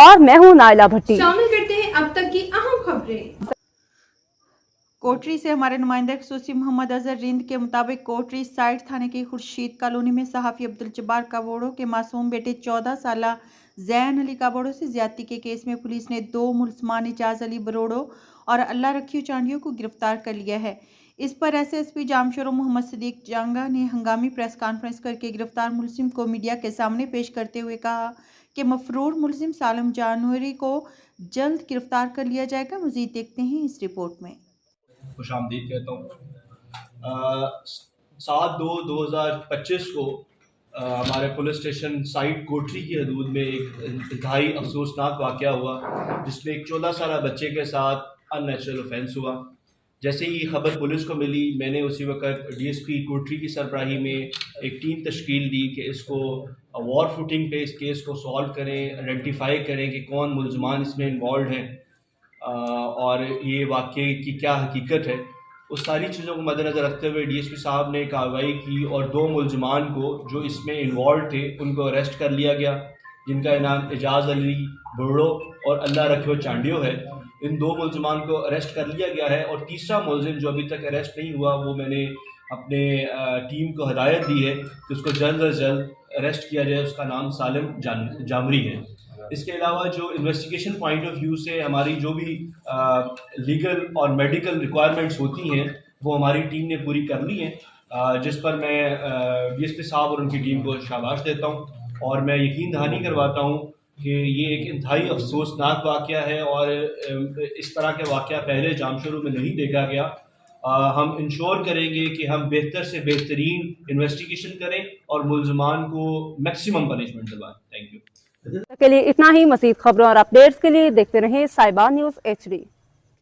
और मैं हूं नाइला भट्टी। शामिल करते हैं अब तक की अहम खबरें। कोटरी से हमारे नुमाइंदे खसूसी मोहम्मद अजहर रिंद के मुताबिक कोटरी साइड थाने की खुर्शीद कॉलोनी में सहाफ़ी अब्दुल जब्बार काबोड़ो के मासूम बेटे 14 साला जैन अली काबोड़ो से ज्यादती के केस में पुलिस ने 2 मुल्ज़मान इजाज़ अली बरोड़ो और अल्लाह रखियो चांडियो को गिरफ्तार कर लिया है। इस पर एसएसपी जामशोरो मोहम्मद सदीक जांगा ने हंगामी प्रेस कॉन्फ्रेंस करके गिरफ्तार मुलजिम को मीडिया के सामने पेश करते हुए कहा कि मफरूर मुलजिम सालम जानवरी को जल्द गिरफ्तार कर लिया जाएगा। मज़ीद देखते हैं इस रिपोर्ट में। खुश आमदीद कहता हूँ। 7/2/2025 को हमारे पुलिस स्टेशन साइड कोटरी की हदूद में एक इंतहाई अफसोसनाक वाक़या हुआ जिसमें एक 14 साला बच्चे के साथ अननेचुरल ऑफेंस हुआ। जैसे ही खबर पुलिस को मिली, मैंने उसी वक्त डीएसपी कोटरी की सरबराही में एक टीम तश्कील दी कि इसको वॉर फुटिंग पे इस केस को सॉल्व करें, आइडेंटिफाई करें कि कौन मुल्ज़मान इसमें इन्वॉल्व हैं और ये वाक़ये की क्या हकीकत है। उस सारी चीज़ों को मद्देनज़र रखते हुए डीएसपी साहब ने कार्रवाई की और 2 मुल्ज़मान को जो इसमें इन्वॉल्व थे उनको अरेस्ट कर लिया गया, जिनका नाम एजाज़ अली बरोड़ो और अल्लाह रखियो चांडियो है। इन 2 मुल्ज़मान को अरेस्ट कर लिया गया है और तीसरा मुल्ज़िम जो अभी तक अरेस्ट नहीं हुआ, वो मैंने अपने टीम को हदायत दी है कि उसको जल्द अज जल्द अरेस्ट किया जाए। उसका नाम सालिम जामरी है। इसके अलावा जो इन्वेस्टिगेशन पॉइंट ऑफ व्यू से हमारी जो भी लीगल और मेडिकल रिक्वायरमेंट्स होती हैं वो हमारी टीम ने पूरी कर ली हैं, जिस पर मैं डीएसपी साहब और उनकी टीम को शाबाश देता हूं और मैं यकीन दहानी करवाता हूं कि ये एक इंतहाई अफसोसनाक वाक़या है और इस तरह के वाक़या पहले जामशोरो में नहीं देखा गया। हम इंश्योर करेंगे कि हम बेहतर से बेहतरीन इन्वेस्टिगेशन करें और मुल्ज़मान को मैक्सिमम पनिशमेंट दिलवाएं। Thank you. के लिए इतना ही। मज़ीद खबरों और अपडेट्स के लिए देखते रहें साहिबा न्यूज़ HD।